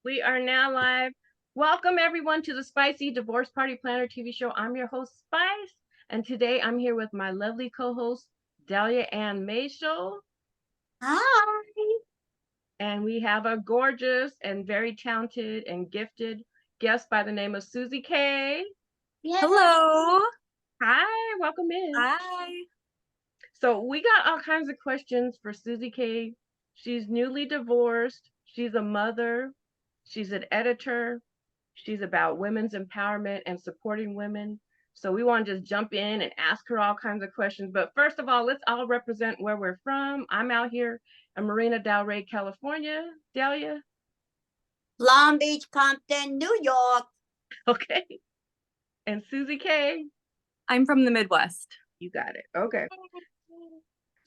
We are now live. Welcome everyone to the Spicy Divorce Party Planner TV show. I'm your host, Spice, and today I'm here with my lovely co-host, Dahlia Ann Mayshow. Hi. And we have a gorgeous and very talented and gifted guest by the name of Susie K. Yes. Hello. Hi, welcome in. Hi. So we got all kinds of questions for Susie K. She's newly divorced. She's a mother. She's an editor. She's about women's empowerment and supporting women. So we want to just jump in and ask her all kinds of questions. But first of all, let's all represent where we're from. I'm out here in Marina Del Rey, California. Dahlia? Long Beach, Compton, New York. Okay. And Susie K? I'm from the Midwest. You got it. Okay.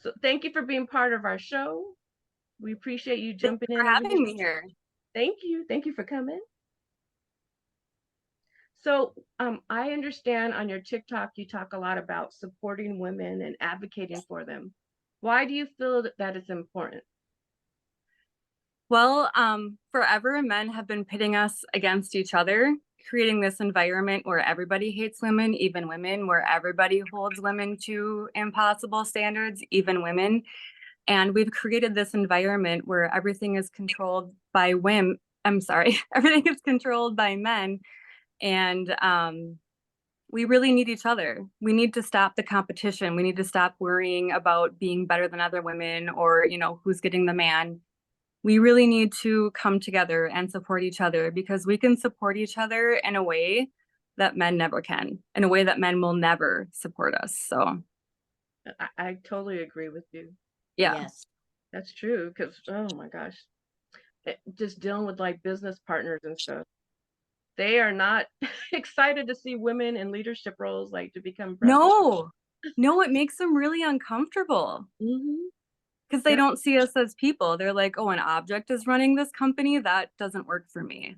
So thank you for being part of our show. We appreciate you jumping Thanks in. for having me here. Thank you. Thank you for coming. So I understand on your TikTok, you talk a lot about supporting women and advocating for them. Why do you feel that it's important? Well, forever men have been pitting us against each other, creating this environment where everybody hates women, even women, where everybody holds women to impossible standards, even women. And we've created this environment where everything is controlled by women. I'm sorry, everything is controlled by men. And we really need each other. We need to stop the competition. We need to stop worrying about being better than other women or, who's getting the man. We really need to come together and support each other because we can support each other in a way that men never can, in a way that men will never support us. So I totally agree with you. yeah. Yes. That's true. Because, oh my gosh, just dealing with like business partners and stuff. They are not excited to see women in leadership roles, like to become president. No, it makes them really uncomfortable because they don't see us as people. They're like, oh, an object is running this company. That doesn't work for me.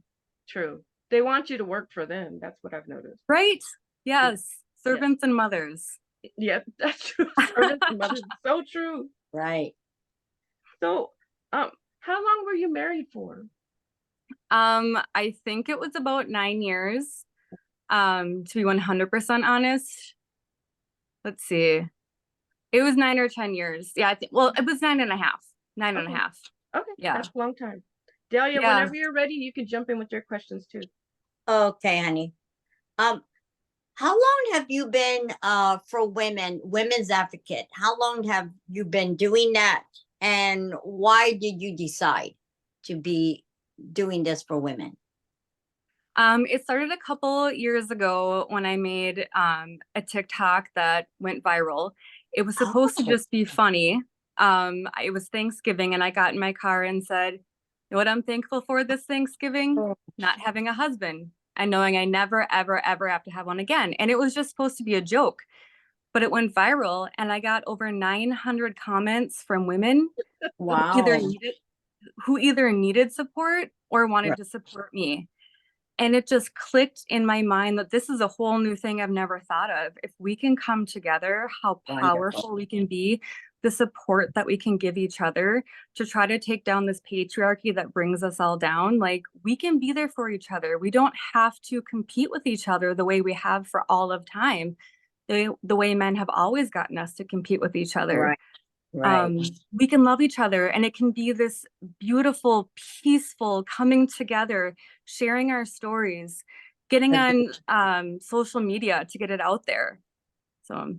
True. They want you to work for them. That's what I've noticed. Right? Yes. Servants and mothers. Yep, that's true. Servants and mothers. So true. Right. So, how long were you married for? I think it was about 9 years. To be 100% honest. Let's see. It was 9 or 10 years. Yeah, it was 9.5. 9.5. Okay, yeah, that's a long time. Dahlia, whenever you're ready, you can jump in with your questions too. Okay, honey. How long have you been for women's advocate? How long have you been doing that? And why did you decide to be doing this for women? It started a couple years ago when I made a TikTok that went viral. It was supposed to just be funny. It was Thanksgiving and I got in my car and said, you know what I'm thankful for this Thanksgiving? Not having a husband and knowing I never, ever, ever have to have one again. And it was just supposed to be a joke, but it went viral and I got over 900 comments from women Wow. who either needed support or wanted to support me. And it just clicked in my mind that this is a whole new thing I've never thought of. If we can come together, how powerful we can be, the support that we can give each other to try to take down this patriarchy that brings us all down. Like, we can be there for each other. We don't have to compete with each other the way we have for all of time, the way men have always gotten us to compete with each other. Right. We can love each other and it can be this beautiful, peaceful coming together, sharing our stories, getting on social media to get it out there. So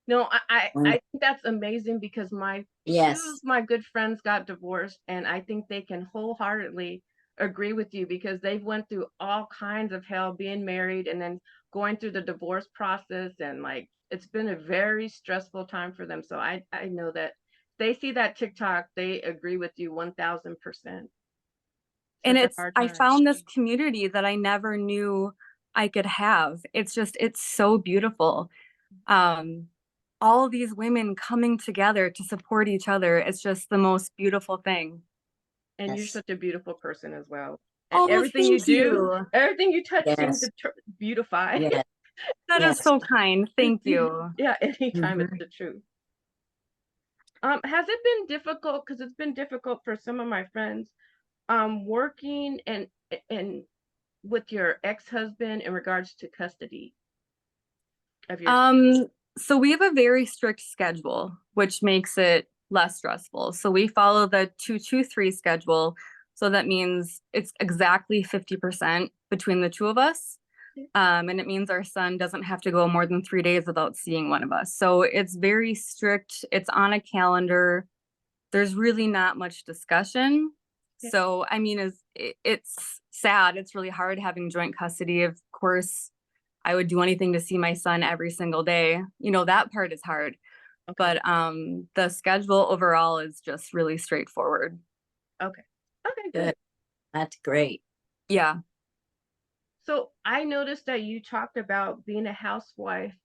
no, I think that's amazing because two of my good friends got divorced and I think they can wholeheartedly agree with you because they've went through all kinds of hell being married and then going through the divorce process and like it's been a very stressful time for them. So I know that they see that TikTok, they agree with you 1000%. And I found this community that I never knew I could have. It's so beautiful. All these women coming together to support each other. It's just the most beautiful thing. And you're such a beautiful person as well. And everything you do, everything you touch seems to beautify. Yes. That is so kind. Thank you. Yeah, anytime it's the truth. Has it been difficult? Because it's been difficult for some of my friends working and with your ex-husband in regards to custody of your So we have a very strict schedule, which makes it less stressful. So we follow the 2-2-3 schedule. So that means it's exactly 50% between the two of us. And it means our son doesn't have to go more than 3 days without seeing one of us. So it's very strict. It's on a calendar. There's really not much discussion. So, I mean, it's sad. It's really hard having joint custody. Of course, I would do anything to see my son every single day. You know, that part is hard. Okay. But the schedule overall is just really straightforward. Okay. Okay, Good. good. That's great. Yeah. So I noticed that you talked about being a housewife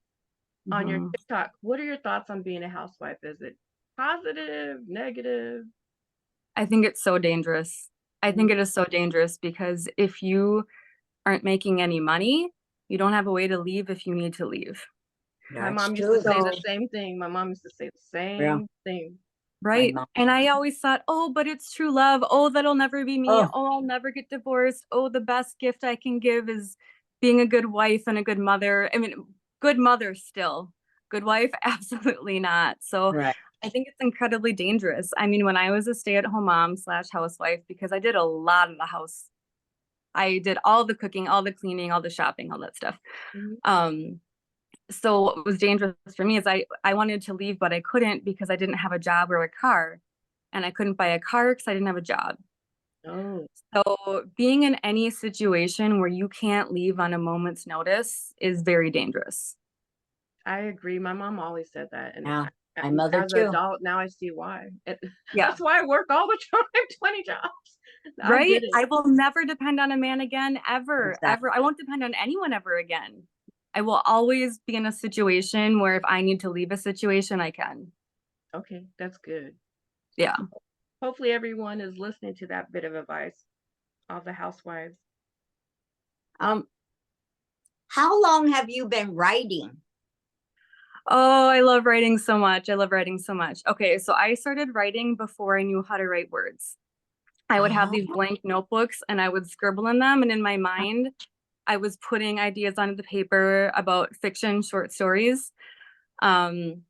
on your Mhm. TikTok. What are your thoughts on being a housewife? Is it positive, negative? I think it's so dangerous. I think it is so dangerous because if you aren't making any money, you don't have a way to leave if you need to leave. My That's mom used to true. say the So, same thing. My mom used to say the Yeah. same thing. My right. mom. And I always thought, oh, but it's true love. Oh, that'll never be me. Oh, Oh, I'll never get divorced. Oh, the best gift I can give is being a good wife and a good mother. I mean, good mother still. Good wife, absolutely not. So right. I think it's incredibly dangerous. I mean, when I was a stay-at-home mom slash housewife, because I did a lot of the house, I did all the cooking, all the cleaning, all the shopping, all that stuff. Mhm. So what was dangerous for me is I wanted to leave, but I couldn't because I didn't have a job or a car. And I couldn't buy a car because I didn't have a job. Oh, So being in any situation where you can't leave on a moment's notice is very dangerous. I agree. My mom always said that, and Yeah. My mother as an too. adult now I see why. Yeah. That's why I work all the time, 20 jobs. I Right? get it. I will never depend on a man again, ever, Exactly. ever. I won't depend on anyone ever again. I will always be in a situation where if I need to leave a situation, I can. Okay, that's good. Yeah. Hopefully everyone is listening to that bit of advice, all the housewives. Um, how long have you been writing? Oh, I love writing so much. I love writing so much. Okay, so I started writing before I knew how to write words. I would have Oh, these blank notebooks and I would scribble in them. And in my mind, I was putting ideas onto the paper about fiction, short stories. Um,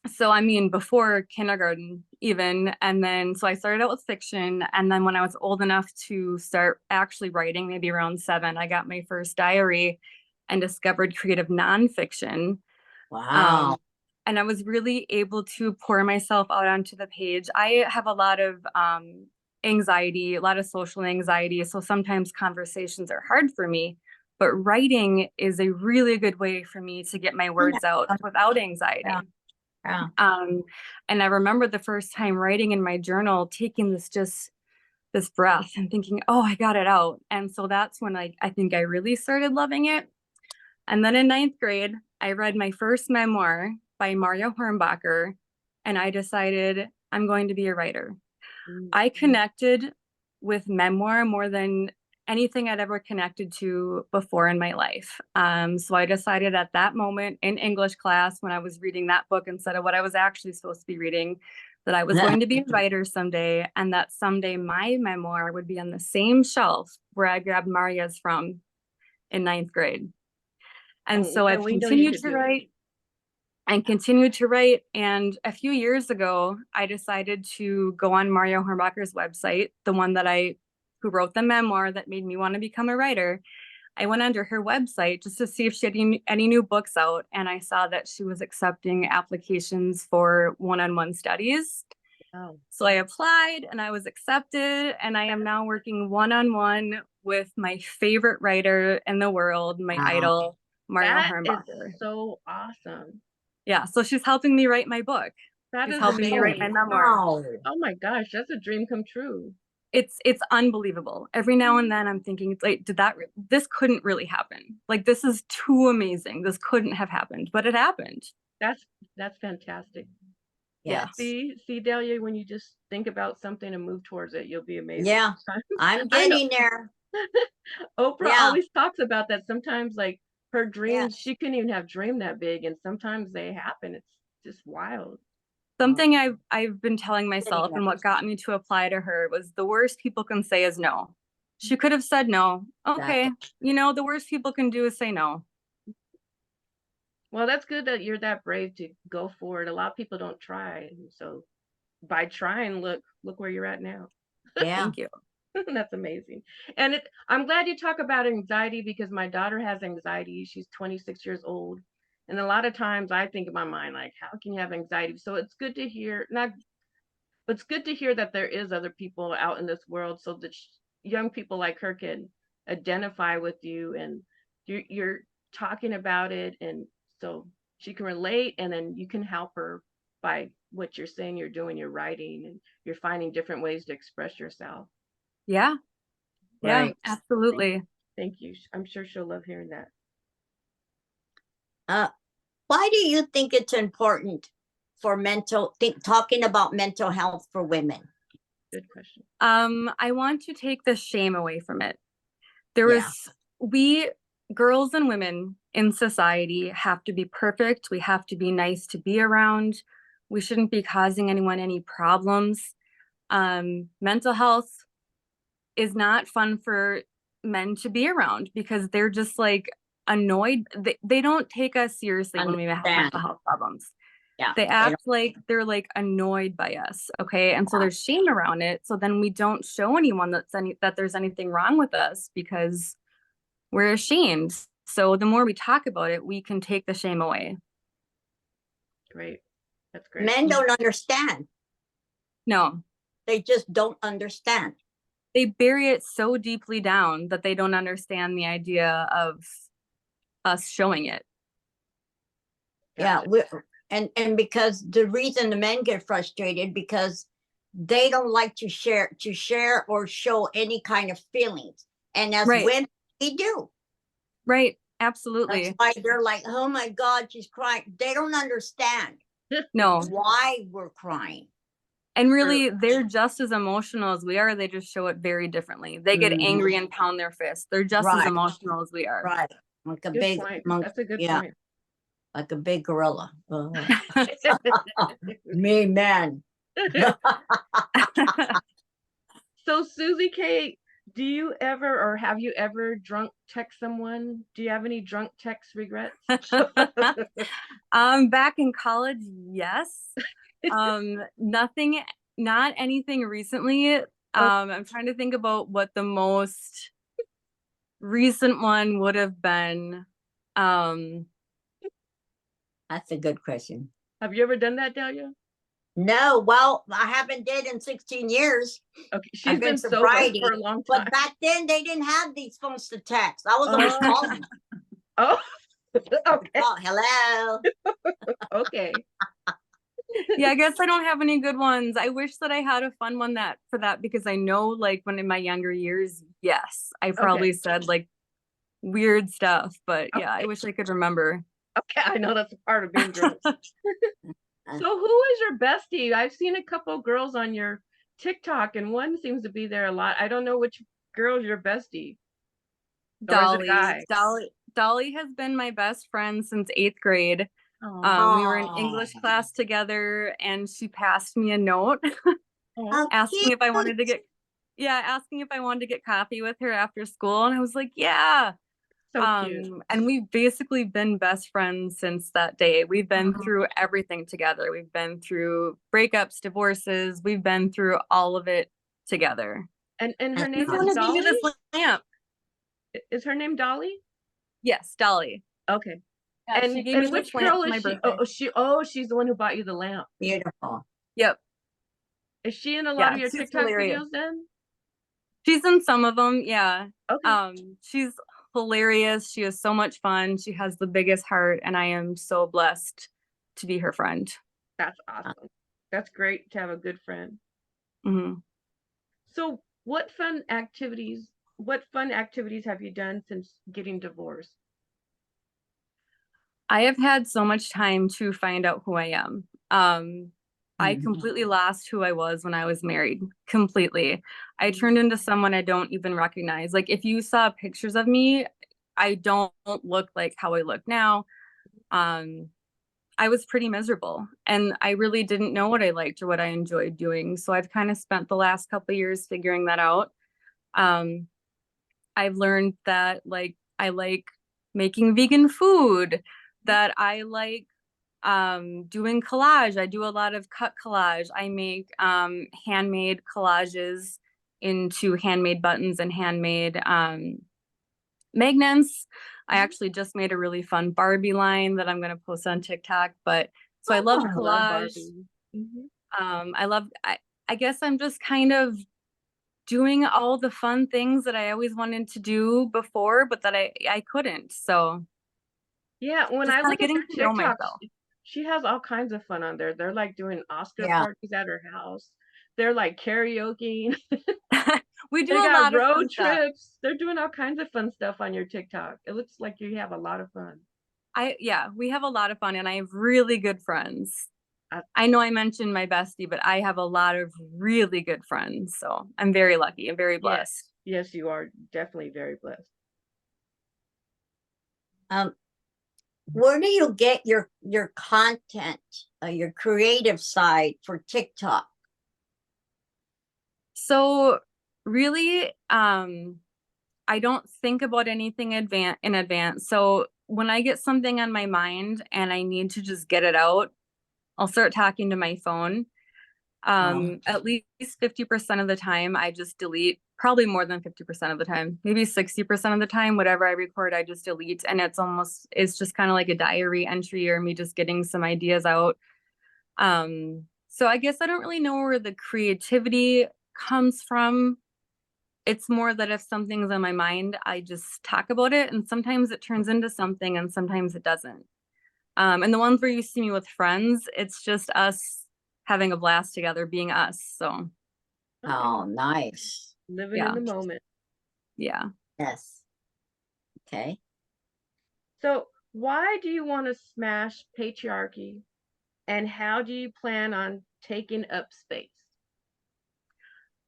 so I mean, before kindergarten, even. And then, so I started out with fiction. And then when I was old enough to start actually writing, maybe around 7, I got my first diary and discovered creative nonfiction. wow. Um, and I was really able to pour myself out onto the page. I have a lot of anxiety, a lot of social anxiety. So sometimes conversations are hard for me, but writing is a really good way for me to get my words out without Yeah. anxiety. Yeah. And I remember the first time writing in my journal, taking this breath and thinking, oh, I got it out. And so that's when I think I really started loving it. And then in 9th grade, I read my first memoir by Mario Hornbacher, and I decided I'm going to be a writer. I connected with memoir more than anything I'd ever connected to before in my life. So I decided at that moment in English class, when I was reading that book instead of what I was actually supposed to be reading, that I was going to be a writer someday, and that someday my memoir would be on the same shelf where I grabbed Maria's from in 9th grade. And so And I've we know you continued could to do it. write and continued to write. And a few years ago, I decided to go on Mario Hornbacher's website, the one who wrote the memoir that made me want to become a writer. I went under her website just to see if she had any new books out. And I saw that she was accepting applications for one-on-one studies. Oh, So I applied and I was accepted. And I am now working one-on-one with my favorite writer in the world, my Wow. idol, Mario that is Hornbacher. so awesome. Yeah, so she's helping me write my book. That She's is helping me write my amazing. memoir. Wow. Oh my gosh, that's a dream come true. It's unbelievable. Every now and then I'm thinking, like, this couldn't really happen. Like, this is too amazing. This couldn't have happened, but it happened. That's that's fantastic. Yeah. Yes. See, Delia, when you just think about something and move towards it, you'll be amazing. Yeah. I'm I know getting there. Oprah Yeah. always talks about that. Sometimes, like her Yeah. dreams, she couldn't even have dreamed that big, and sometimes they happen. It's just wild. Something I've been telling myself Sitting and what got me to apply to her was the worst people can say is no. She could have said no. Okay. Exactly. You know, the worst people can do is say no. Well, that's good that you're that brave to go for it. A lot of people don't try. So by trying, look where you're at now. Yeah. Thank you. That's amazing. And I'm glad you talk about anxiety because my daughter has anxiety. She's 26 years old. And a lot of times I think in my mind, like, how can you have anxiety? So it's good to hear, not, but it's good to hear that there is other people out in this world so that young people like her can identify with you and you're talking about it. And so she can relate and then you can help her by what you're saying, you're doing, you're writing, and you're finding different ways to express yourself. Yeah. Yeah, Right. absolutely. Thank you. I'm sure she'll love hearing that. Uh, why do you think it's important for talking about mental health for women? Good question. I want to take the shame away from it. Yeah. We girls and women in society have to be perfect. We have to be nice to be around. We shouldn't be causing anyone any problems. Mental health is not fun for men to be around because they're just like annoyed. They don't take us seriously when we have Understand. mental health problems. Yeah. They They act don't- like they're like annoyed by us. Okay. And so there's shame around it. So then we don't show anyone that there's anything wrong with us because we're ashamed. So the more we talk about it, we can take the shame away. Great. That's great. Men don't understand. No, They just don't understand. they bury it so deeply down that they don't understand the idea of us showing it. Yeah. Gotcha. And because the reason the men get frustrated because they don't like to share or show any kind of feelings. And as Right. women, we do. Right. That's Absolutely. why they're like, oh my God, she's crying. They don't understand No. why we're crying. And really, they're just as emotional as we are. They just show it very differently. They get Mhm. angry and pound their fists. They're just as Right. emotional as we are. Right. Like a Good big point. monkey. That's a good Yeah. point. Like a big gorilla. Me, man. So Susie K, do you ever or have you ever drunk text someone? Do you have any drunk text regrets? Back in college, yes. Nothing, not anything recently. I'm trying to think about what the most recent one would have been. That's a good question. Have you ever done that, Delia? No, well, I haven't did in 16 years. Okay, she's I've been been sober sobriety, for a long time. but back then they didn't have these phones to text. I was always calling. Oh, okay, Oh, hello. okay. Yeah, I guess I don't have any good ones. I wish that I had a fun one for that because I know like when in my younger years, yes, I probably said like weird stuff, but yeah, I wish I could remember. Okay, I know that's a part of being drunk. So who is your bestie? I've seen a couple girls on your TikTok and one seems to be there a lot. I don't know which girl's your bestie. Or is it a guy? Dolly has been my best friend since 8th grade. Oh, We were in English class together and she passed me a note How asking if I cute. wanted to get coffee with her after school. And I was like, yeah. so cute. And we've basically been best friends since that day. We've been through everything together. We've been through breakups, divorces. We've been through all of it together. And her That's name She's the one is who gave me Dolly? this lamp. Is her name Dolly? Yes, Dolly. Okay. Yeah, she gave me And this which lamp girl for my is she? birthday. She's the one who bought you the lamp. Beautiful. Yep. Is she in a lot Yeah, of your she's TikTok hilarious. videos then? She's in some of them, yeah. Okay. She's hilarious. She has so much fun. She has the biggest heart, and I am so blessed to be her friend. That's awesome. That's great to have a good friend. Hmm. So what fun activities have you done since getting divorced? I have had so much time to find out who I am. I completely lost who I was when I was married. Completely. I turned into someone I don't even recognize. Like if you saw pictures of me, I don't look like how I look now. I I was pretty miserable and I really didn't know what I liked or what I enjoyed doing. So I've kind of spent the last couple of years figuring that out. Um, I've learned that like I like making vegan food, that I like doing collage. I do a lot of cut collage. I make handmade collages into handmade buttons and handmade magnets. I Mhm. actually just made a really fun Barbie line that I'm going to post on TikTok. But so I love Oh, I love collage. Barbie. Hmm. I love, I guess I'm just kind of doing all the fun things that I always wanted to do before, but that I couldn't. So Yeah, when just I kind of look at getting her to know TikToks, myself. she has all kinds of fun on there. They're like doing Oscar yeah. parties at her house. They're like karaoke. We do They a got lot of road fun stuff. trips. They're doing all kinds of fun stuff on your TikTok. It looks like you have a lot of fun. Yeah, we have a lot of fun and I have really good friends. I, I know I mentioned my bestie, but I have a lot of really good friends. So I'm very lucky and very yes, blessed. yes, you are definitely very blessed. Um, where do you get your content, your creative side for TikTok? So really, I don't think about anything in advance. So when I get something on my mind and I need to just get it out, I'll start talking to my phone. Oh, At least 50% of the time, I just delete, probably more than 50% of the time, maybe 60% of the time, whatever I record, I just delete. And it's just kind of like a diary entry or me just getting some ideas out. So I guess I don't really know where the creativity comes from. It's more that if something's on my mind, I just talk about it. And sometimes it turns into something and sometimes it doesn't. And the ones where you see me with friends, it's just us having a blast together, being us. So Okay, oh, nice. living in yeah, the moment. yeah. Yes. Okay. So, why do you want to smash patriarchy, and how do you plan on taking up space?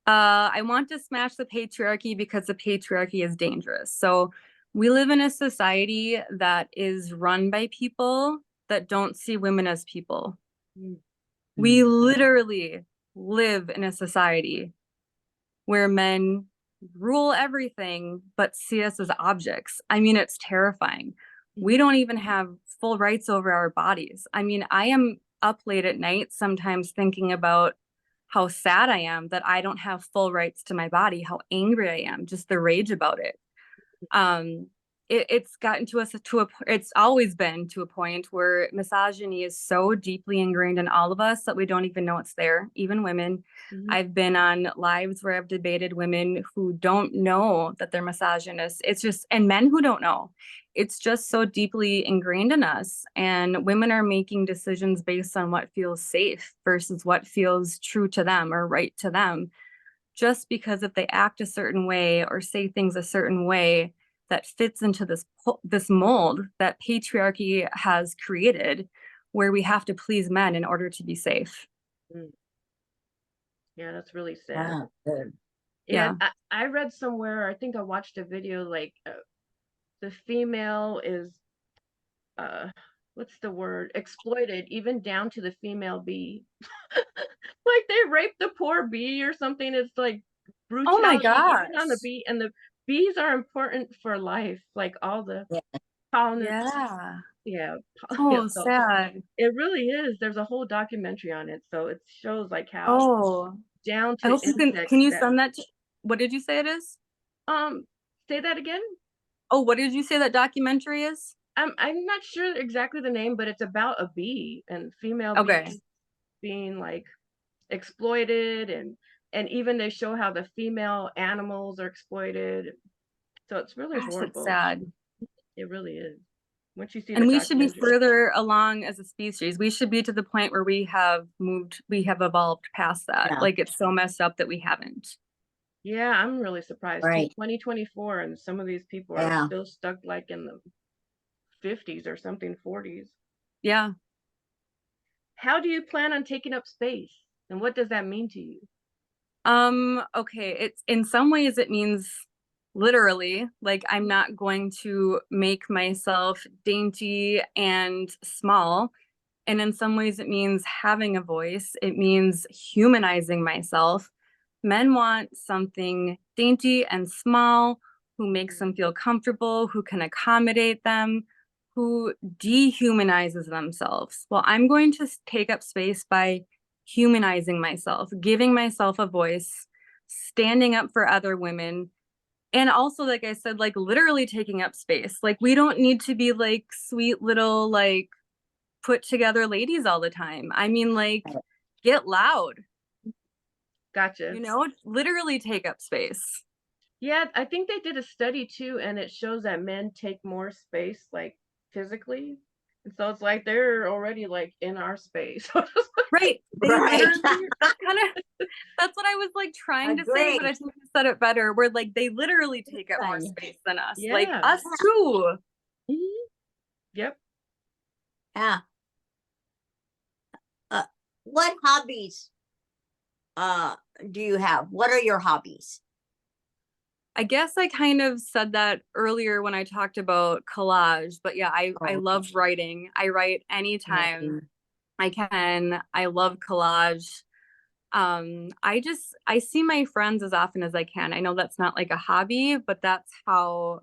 I want to smash the patriarchy because the patriarchy is dangerous. So we live in a society that is run by people that don't see women as people. Mm. We literally live in a society where men rule everything but see us as objects. I mean, it's terrifying. We Mhm. don't even have full rights over our bodies. I mean, I am up late at night sometimes thinking about how sad I am that I don't have full rights to my body, how angry I am, just the rage about it. um it's gotten to us it's always been to a point where misogyny is so deeply ingrained in all of us that we don't even know it's there, even women. Mhm. I've been on lives where I've debated women who don't know that they're misogynist. It's just, and men who don't know. It's just so deeply ingrained in us, and women are making decisions based on what feels safe versus what feels true to them or right to them, just because if they act a certain way or say things a certain way that fits into this mold that patriarchy has created, where we have to please men in order to be safe. Mm. Yeah, that's really sad. Ah, good. Yeah, Yeah. I read somewhere, I think I watched a video like the female is uh what's the word? Exploited even down to the female bee. Like they raped the poor bee or something. It's like Oh my brutality even on the gosh. bee, and the bees are important for life, like all the Yeah. pollinators. Yeah. Yeah, yeah, Oh, so sad. it really is. There's a whole documentary on it, so it shows like how Oh, down I to hope you can insects you that send that to, what did you say it is? um say that again. Oh, what did you say that documentary is? I'm not sure exactly the name, but it's about a bee and female Okay. bees being like exploited, and even they show how the female animals are exploited. So it's really Gosh, that's horrible. sad. It really is. Once you see the And we should be documentary. further along as a species. We should be to the point where we have evolved past that. Yeah. Like it's so messed up that we haven't. Yeah, I'm really surprised too. Right. 2024, and some of these people are Yeah. still stuck like in the 50s or something, 40s. Yeah. How do you plan on taking up space? And what does that mean to you? Okay. It's in some ways it means literally, like I'm not going to make myself dainty and small. And in some ways, it means having a voice. It means humanizing myself. Men want something dainty and small, who makes them feel comfortable, who can accommodate them, who dehumanizes themselves. Well, I'm going to take up space by humanizing myself, giving myself a voice, standing up for other women. And also, like I said, like literally taking up space. Like, we don't need to be like sweet little, like, put together ladies all the time. I mean, like, get loud, Gotcha. literally take up space. Yeah, I think they did a study too, and it shows that men take more space, like physically. And so it's like they're already like in our space. Right. They Right. literally, that's what I was like trying to say, but I think you said it better. Where like they literally take up more space than us. Like Yeah. us too. Mhm. Yep. Yeah. What hobbies do you have? What are your hobbies? I guess I kind of said that earlier when I talked about collage, but yeah, I love writing. I write anytime I can. I love collage. I see my friends as often as I can. I know that's not like a hobby, but that's how,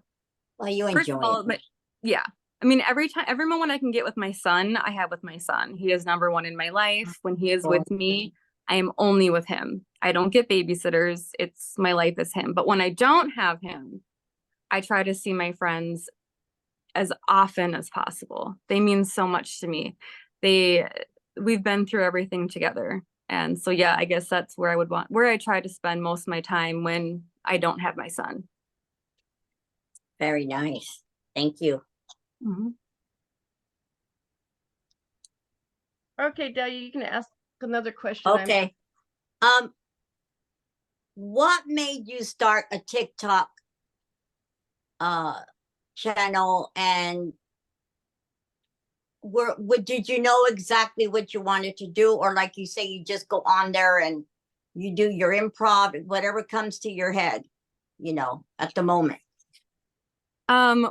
Well, you first enjoy of all, it. but yeah. I mean, every moment I can get with my son, I have with my son. He is number one in my life. When he is with me, I am only with him. I don't get babysitters. It's my life is him. But when I don't have him, I try to see my friends as often as possible. They mean so much to me. They we've been through everything together. And so yeah, I guess that's where I try to spend most of my time when I don't have my son. Very nice. Thank you. Mhm. Okay, Delia, you can ask another question. Okay. What made you start a TikTok channel, and did you know exactly what you wanted to do, or like you say, you just go on there and you do your improv, whatever comes to your head, at the moment?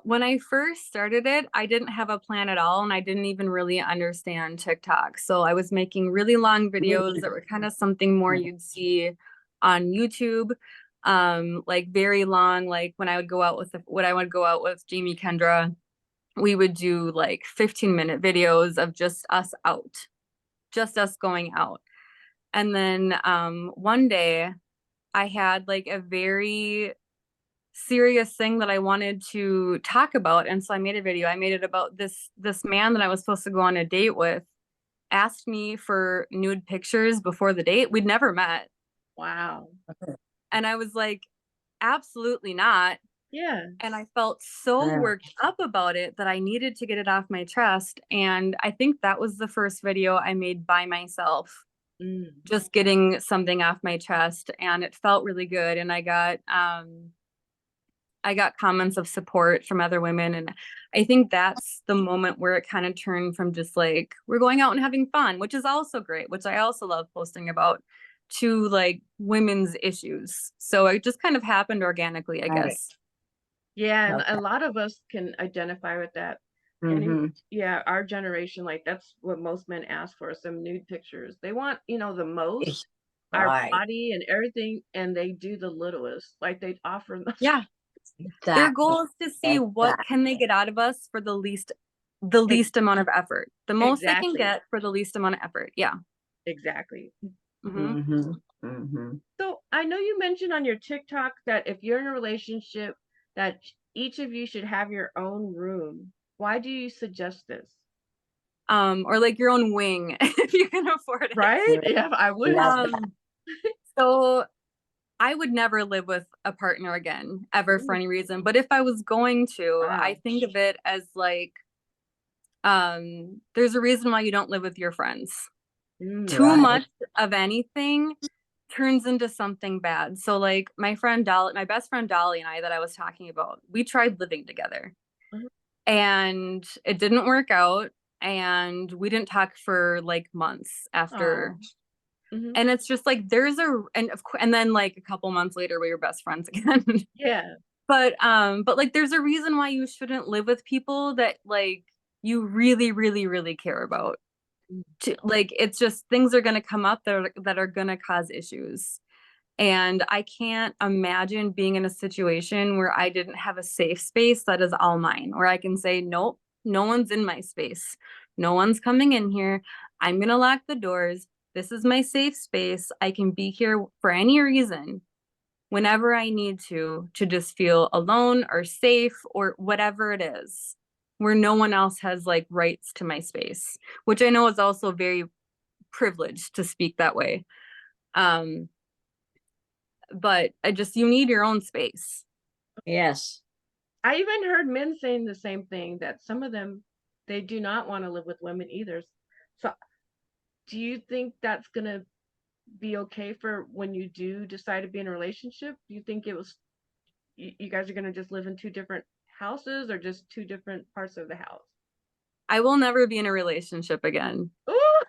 When I first started it, I didn't have a plan at all, and I didn't even really understand TikTok. So I was making really long videos that were kind of something more you'd see on YouTube. Like very long, like when I would go out with Jamie Kendra, we would do like 15-minute videos of just us out, just us going out. And then one day I had like a very serious thing that I wanted to talk about. And so I made a video. I made it about this man that I was supposed to go on a date with asked me for nude pictures before the date. We'd never met. Wow. And I was like, absolutely not. Yeah. And I felt so worked up about it that I needed to get it off my chest. And I think that was the first video I made by myself, just getting something off my chest. And it felt really good. And I got comments of support from other women. And I think that's the moment where it kind of turned from just like, we're going out and having fun, which is also great, which I also love posting about, to like women's issues. So it just kind of happened organically, I guess. Yeah, and a lot of us can identify with that. And yeah, our generation, like that's what most men ask for, some nude pictures. They want, the most, our body and everything, and they do the littlest. Like they offer the Yeah. Their goal is to see what can they get out of us for the least amount of effort. The most they can get for the least amount of effort. Yeah. Exactly. Mm-hmm. So I know you mentioned on your TikTok that if you're in a relationship, that each of you should have your own room. Why do you suggest this? Or like your own wing if you can afford it. Right? Yeah, I would. So I would never live with a partner again, ever, for any reason. But if I was going to, I think of it as like, there's a reason why you don't live with your friends. Too much of anything turns into something bad. So like my best friend Dolly and I that I was talking about, we tried living together and it didn't work out. And we didn't talk for like months after. And it's just like and then like a couple months later we were best friends again. Yeah. But like there's a reason why you shouldn't live with people that like you really, really, really care about. to like, it's just things are going to come up that are going to cause issues. And I can't imagine being in a situation where I didn't have a safe space that is all mine, where I can say, nope, no one's in my space. No one's coming in here. I'm going to lock the doors. This is my safe space. I can be here for any reason, whenever I need to just feel alone or safe or whatever it is, where no one else has like rights to my space, which I know is also very privileged to speak that way. But you need your own space. Yes. I even heard men saying the same thing, that some of them, they do not want to live with women either. So do you think that's gonna be okay for when you do decide to be in a relationship? Do you think you guys are gonna just live in two different houses or just two different parts of the house? I will never be in a relationship again. Ooh,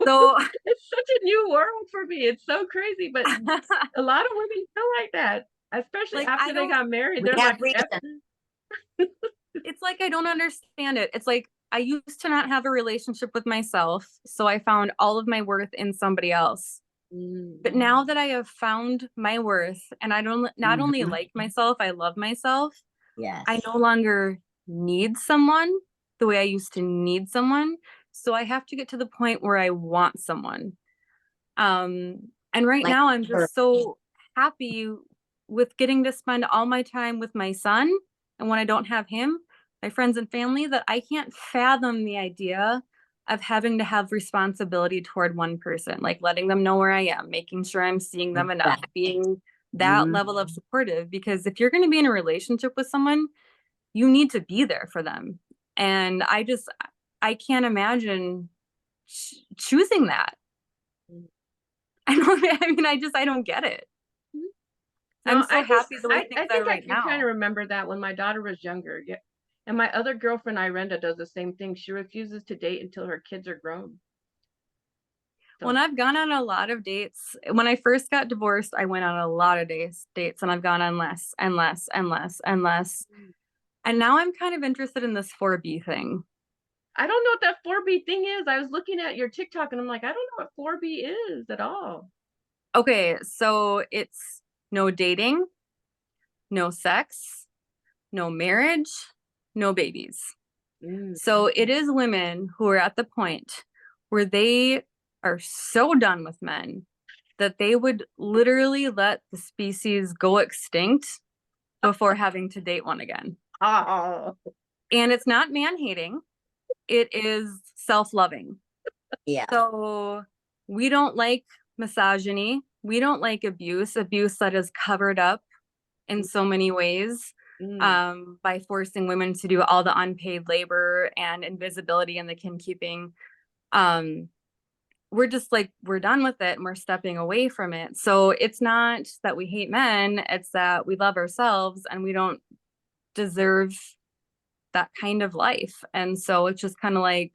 So it's such a new world for me. It's so crazy, but a lot of women feel like that, especially like I after they don't got married. We They're have like, reason. it's like I don't understand it. It's like I used to not have a relationship with myself, so I found all of my worth in somebody else. But now that I have found my worth and I don't not only Mhm. like myself, I love myself, Yes. I no longer need someone the way I used to need someone. So I have to get to the point where I want someone. And right Like now I'm her. just so happy with getting to spend all my time with my son. And when I don't have him, my friends and family, that I can't fathom the idea of having to have responsibility toward one person, like letting them know where I am, making sure I'm seeing them enough, being that Mhm. level of supportive. Because if you're going to be in a relationship with someone, you need to be there for them. And I can't imagine choosing that. I don't, I mean, I don't get it. I'm No, so happy the way things I are think I right can kind of now. remember that when my daughter was younger. Yeah. And my other girlfriend, Irenda, does the same thing. She refuses to date until her kids are grown. When So, I've gone on a lot of dates, when I first got divorced, I went on a lot of dates and I've gone on less and less and less and less. And now I'm kind of interested in this 4B thing. I don't know what that 4B thing is. I was looking at your TikTok and I'm like, I don't know what 4B is at all. Okay, so it's no dating, no sex, no marriage, no babies. Mm. So it is women who are at the point where they are so done with men that they would literally let the species go extinct before having to date one again. Oh, And it's not man hating, it is self loving. Yeah. So we don't like misogyny. We don't like abuse that is covered up in so many ways, mm. by forcing women to do all the unpaid labor and invisibility in the kin keeping. Um, we're just like, we're done with it and we're stepping away from it. So it's not that we hate men, it's that we love ourselves and we don't deserve that kind of life. And so it's just kind of like,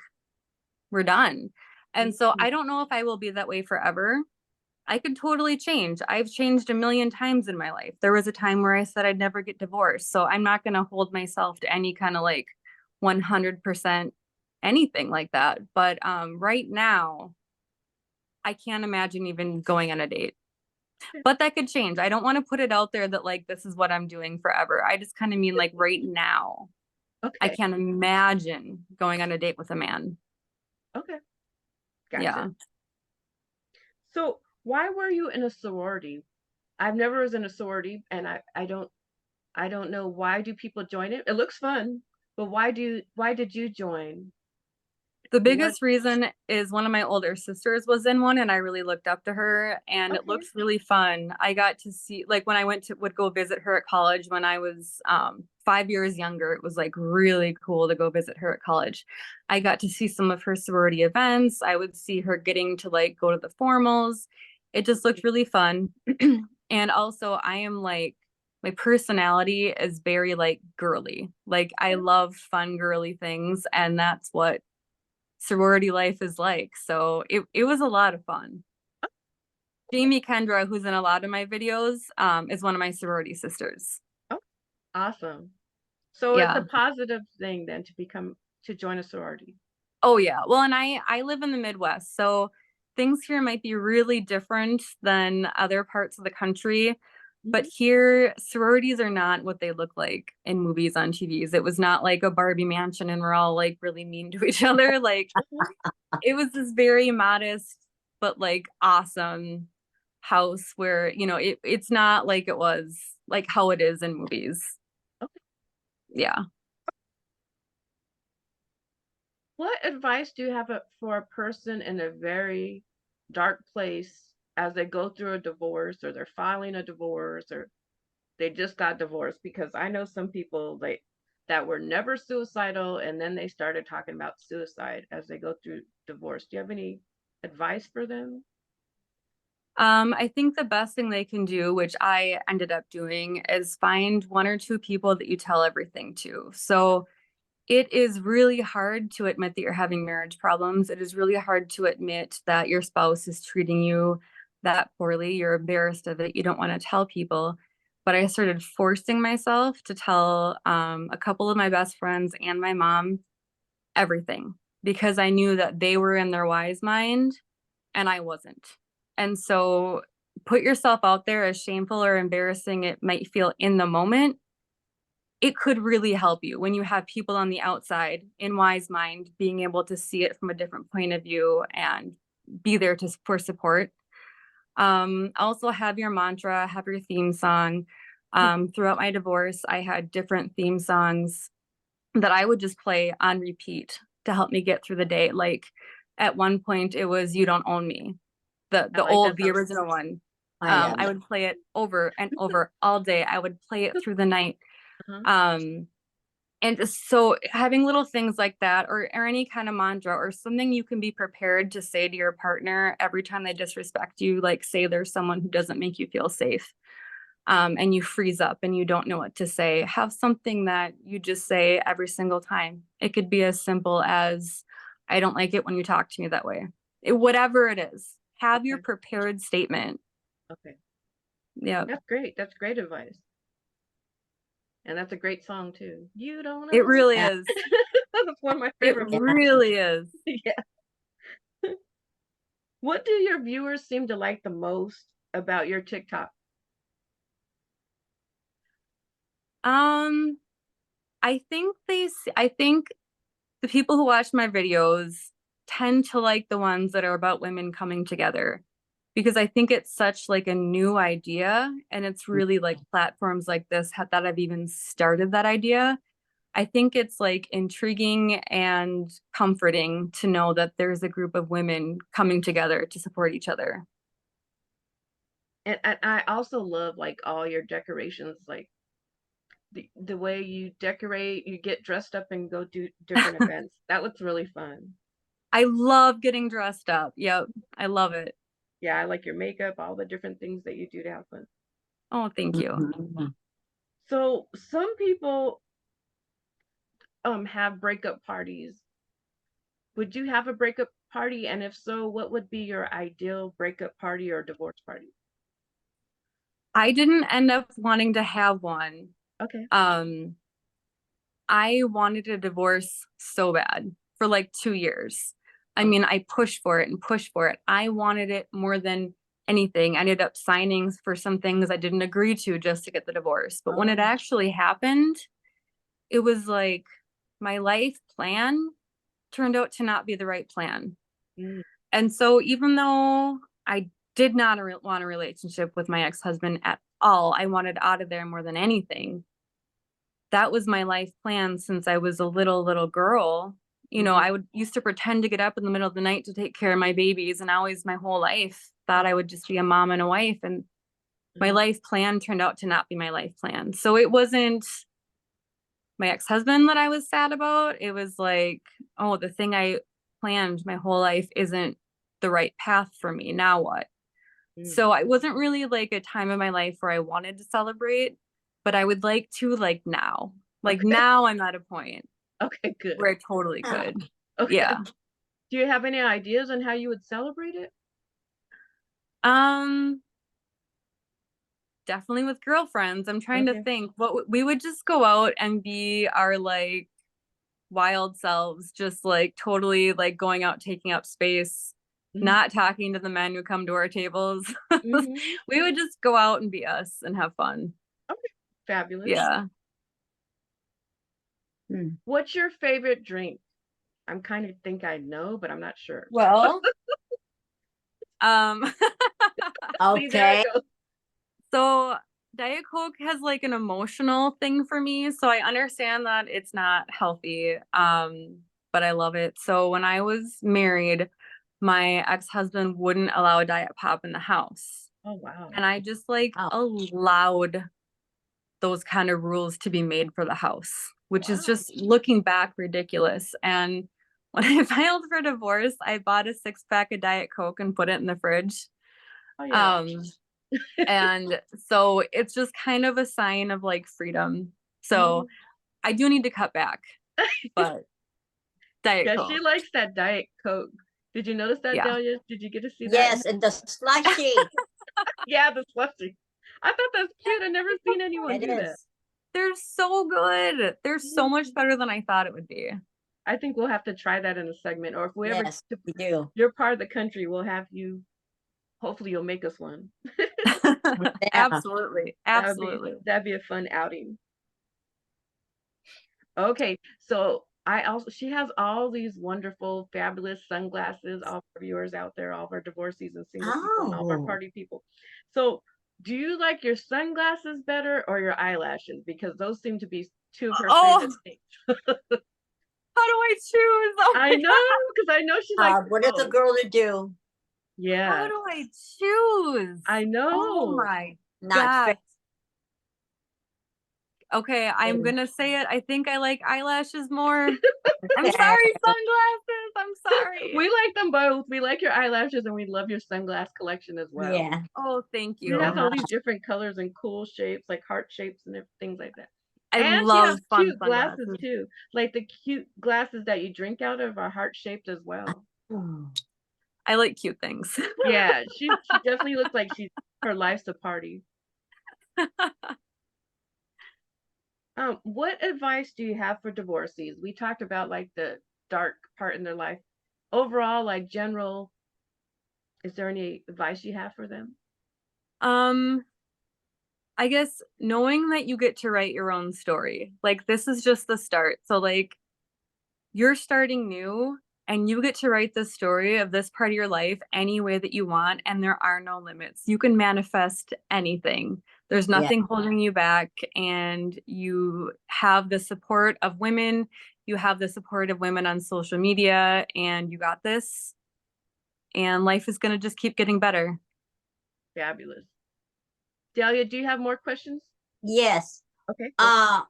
we're done. And so I don't know if I will be that way forever. I could totally change. I've changed a million times in my life. There was a time where I said I'd never get divorced. So I'm not going to hold myself to any kind of like 100% anything like that. But right now, I can't imagine even going on a date. But that could change. I don't want to put it out there that like this is what I'm doing forever. I just kind of mean like right now. I Okay. can't imagine going on a date with a man. Okay. Yeah. Gotcha. So why were you in a sorority? I've never was in a sorority and I don't know, why do people join it? It looks fun, but why did you join? The What? biggest reason is one of my older sisters was in one and I really looked up to her and it Okay. looks really fun. I got to see like when I would go visit her at college when I was 5 years younger, it was like really cool to go visit her at college. I got to see some of her sorority events. I would see her getting to like go to the formals. It just looked really fun. And also I am like my personality is very like girly. Like I love fun girly things and that's what sorority life is like. So it was a lot of fun. Jamie Kendra, who's in a lot of my videos, is one of my sorority sisters. Oh, awesome. So it's a Yeah. positive thing then to join a sorority. Oh yeah. Well, and I live in the Midwest, so things here might be really different than other parts of the country. But Mhm. here, sororities are not what they look like in movies on TVs. It was not like a Barbie mansion and we're all like really mean to each other. Like Mhm. it was this very modest but like awesome house where, it's not like it was like how it is in movies. Okay. Yeah. What advice do you have for a person in a very dark place as they go through a divorce or they're filing a divorce or they just got divorced? Because I know some people that were never suicidal and then they started talking about suicide as they go through divorce. Do you have any advice for them? I think the best thing they can do, which I ended up doing, is find one or two people that you tell everything to. So it is really hard to admit that you're having marriage problems. It is really hard to admit that your spouse is treating you that poorly. You're embarrassed of it. You don't want to tell people. But I started forcing myself to tell a couple of my best friends and my mom everything because I knew that they were in their wise mind and I wasn't. And so put yourself out there, as shameful or embarrassing it might feel in the moment. It could really help you when you have people on the outside in wise mind being able to see it from a different point of view and be there for support. Also have your mantra, have your theme song. Throughout my divorce, I had different theme songs that I would just play on repeat to help me get through the day. Like at one point it was You Don't Own Me, I like that the song. original one. I love I it. would play it over and over all day. I would play it through the night. Uh-huh. Um, and just so having little things like that or any kind of mantra or something you can be prepared to say to your partner every time they disrespect you, like say there's someone who doesn't make you feel safe. And you freeze up and you don't know what to say, have something that you just say every single time. It could be as simple as, I don't like it when you talk to me that way. Whatever it is, have your Okay. prepared statement. Okay. Yeah, That's great. That's great advice. And that's a great song too. You don't it know. really Yeah, is. That's one of my It favorite ones. yeah. really is. Yeah. What do your viewers seem to like the most about your TikTok? Um, I think the people who watch my videos tend to like the ones that are about women coming together because I think it's such like a new idea and it's really like platforms like this that have even started that idea. I think it's like intriguing and comforting to know that there's a group of women coming together to support each other. And I also love like all your decorations, like the way you decorate, you get dressed up and go do different events. That looks really fun. I love getting dressed up. Yep, I love it. Yeah, I like your makeup, all the different things that you do to have fun. Oh, thank you. Mhm. So some people have breakup parties. Would you have a breakup party? And if so, what would be your ideal breakup party or divorce party? I didn't end up wanting to have one. Okay. Um, I wanted a divorce so bad for like 2 years. I Oh. mean, I pushed for it and pushed for it. I wanted it more than anything. I ended up signing for some things I didn't agree to just to get the divorce. But when it Oh. actually happened, it was like my life plan turned out to not be the right plan. Mm. And so even though I did not want a relationship with my ex-husband at all, I wanted out of there more than anything. That was my life plan since I was a little girl. Mhm. I would used to pretend to get up in the middle of the night to take care of my babies, and I always my whole life thought I would just be a mom and a wife. And my Mhm. life plan turned out to not be my life plan. So it wasn't my ex-husband that I was sad about. It was like, oh, the thing I planned my whole life isn't the right path for me. Now what? Mm. So I wasn't really like a time in my life where I wanted to celebrate, but I would like to like now. Like Okay. now I'm at a point Okay, good. where I totally Yeah. could. Okay. Yeah. Do you have any ideas on how you would celebrate it? Um, Definitely with girlfriends. I'm trying to Okay. think we would just go out and be our like wild selves, just like totally like going out, taking up space, Mhm. not talking to the men who come to our tables. Mhm. We would just go out and be us and have fun. Okay, fabulous. Yeah. Hmm. What's your favorite drink? I'm kind of think I know, but I'm not sure. Well, Um, See, there it okay. goes. so Diet Coke has like an emotional thing for me. So I understand that it's not healthy. But I love it. So when I was married, my ex-husband wouldn't allow a Diet Pop in the house. Oh wow. And I just like Oh. allowed those kind of rules to be made for the house, which is Wow. just looking back ridiculous. And when I filed for divorce, I bought a 6-pack of Diet Coke and put it in the fridge. Oh yeah. Um, and so it's just kind of a sign of like freedom. So I do need to cut back, but Diet Yeah, she Coke. likes that Diet Coke. Did you notice that, Yeah. Dahlia? Did you get to see that? Yes, and the slushy. Yeah, the slushy. I thought that's cute. I never seen anyone It do that. is. They're so good. They're so much better than I thought it would be. I think we'll have to try that in a segment, or if we ever Yes, get to we do. your part of the country, we'll have you. Hopefully, you'll make us one. Yeah. Absolutely. Absolutely. That'd be a fun outing. Okay, so she has all these wonderful, fabulous sunglasses. All of our viewers out there, all of our divorcees and single people, and all of our Oh. party people. So, do you like your sunglasses better or your eyelashes? Because those seem to be two of her Oh, favorite things. how do I choose? Oh I my know, God. because I know she likes What is a both. girl to do? How Yeah, do I choose? I Oh know. my Not fair. God. Okay, I'm gonna say it. I think I like eyelashes more. I'm sorry, sunglasses. I'm sorry. We like them both. We like your eyelashes, and we love your sunglass collection as well. Yeah. Oh, thank She you. has all these different colors and cool shapes, like heart shapes and things like that. I And she love has fun cute glasses sunglasses. too. Like the cute glasses that you drink out of are heart shaped as well. Oh. I like cute things. Yeah, she definitely looks like her life's a party. What advice do you have for divorcees? We talked about like the dark part in their life. Overall, like general, is there any advice you have for them? Um, I guess knowing that you get to write your own story. Like this is just the start. So like you're starting new and you get to write the story of this part of your life any way that you want, and there are no limits. You can manifest anything. There's Yeah. nothing holding you back, and you have the support of women. You have the support of women on social media, and you got this. And life is going to just keep getting better. Fabulous. Delia, do you have more questions? Yes. Okay. Go.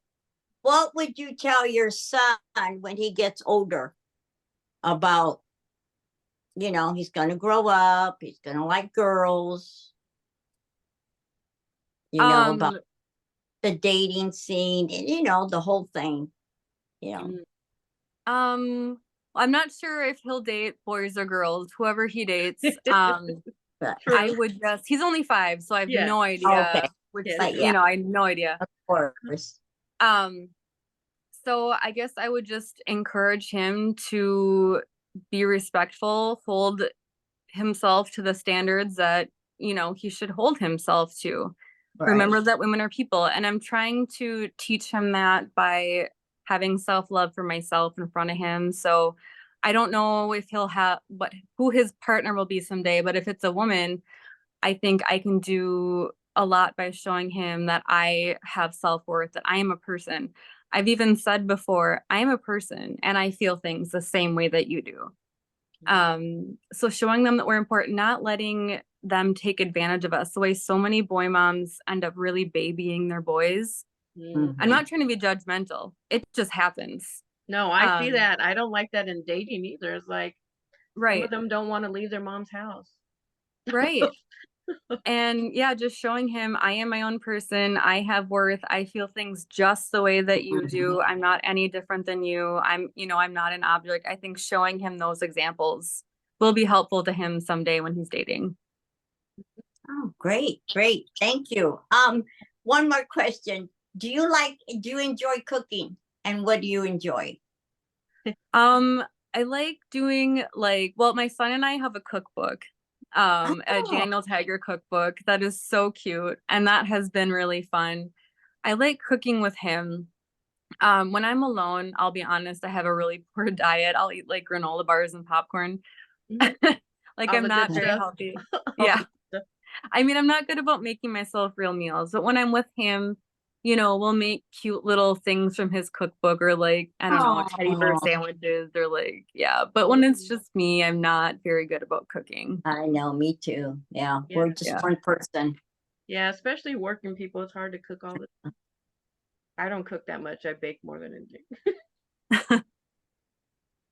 What would you tell your son when he gets older about, he's going to grow up, he's going to like girls, about Um, the dating scene, and, the whole thing, Mm, I'm not sure if he'll date boys or girls, whoever he dates. but True. I would just, he's only 5, so I have Yeah. no okay, idea, which, Yeah, but true. yeah, I have no idea. of course. Um, so I guess I would just encourage him to be respectful, hold himself to the standards that, he should hold himself to. Right. Remember that women are people. And I'm trying to teach him that by having self-love for myself in front of him. So I don't know if he'll have who his partner will be someday, but if it's a woman, I think I can do a lot by showing him that I have self-worth, that I am a person. I've even said before, I am a person and I feel things the same way that you do. So showing them that we're important, not letting them take advantage of us the way so many boy moms end up really babying their boys. Mm. I'm not trying to be judgmental. It just happens. No, I see that. I don't like that in dating either. It's like some Right. of them don't want to leave their mom's house. Right. And yeah, just showing him I am my own person. I have worth. I feel things just the way that you do. I'm not any different than you. I'm not an object. I think showing him those examples will be helpful to him someday when he's dating. Oh, great. Thank you. One more question. Do you enjoy cooking? And what do you enjoy? I like doing like, well, my son and I have a cookbook, a Oh, Daniel Tiger cookbook that is so cute, and that has been really fun. I like cooking with him. When I'm alone, I'll be honest, I have a really poor diet. I'll eat like granola bars and popcorn. Mhm. Like All I'm the not good very stuff. healthy. All Yeah. the good stuff. I mean, I'm not good about making myself real meals, but when I'm with him, we'll make cute little things from his cookbook or like, I don't know, teddy bear oh, sandwiches or like, yeah. But when it's Ooh, just me, I'm not very good about cooking. I know, me too. Yeah, yeah. we're just Yeah. one person. Yeah, especially working people, it's hard to cook all the time. I don't cook that much. I bake more than anything.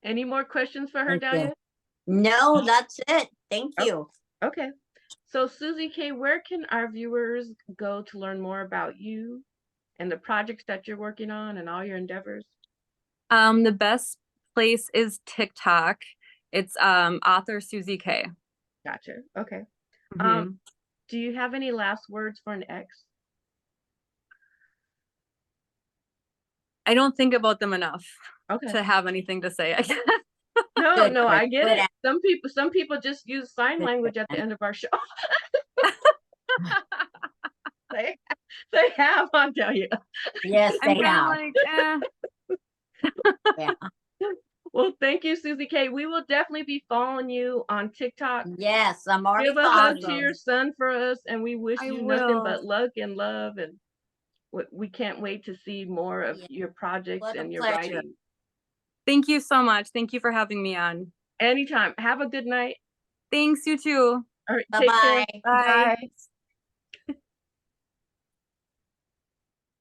Any more questions for her, Thank you. Dahlia? No, that's it. Thank Oh, you. okay. So, Susie K, where can our viewers go to learn more about you and the projects that you're working on and all your endeavors? The best place is TikTok. It's author Susie K. Gotcha. Okay. Um, Mhm. do you have any last words for an ex? I don't think about them enough Okay. to have anything to say, I guess. No, Good, no, good, I get good, it. Some people just use sign good, language at the good. end of our show. they, they have, I'll tell you. Yes, I'm they kind of have. like, eh. Yeah. Well, thank you, Susie K. We will definitely be following you on TikTok. Yes, I'm already Give a hug to following your son for us, and we wish I you nothing will. but luck and love. And we can't wait to see more of you. Yeah, your projects what a and your pleasure. writing. Thank you so much. Thank you for having me on. Anytime. Have a good night. Thanks, you too. All right, take care. Bye-bye. Bye. Bye.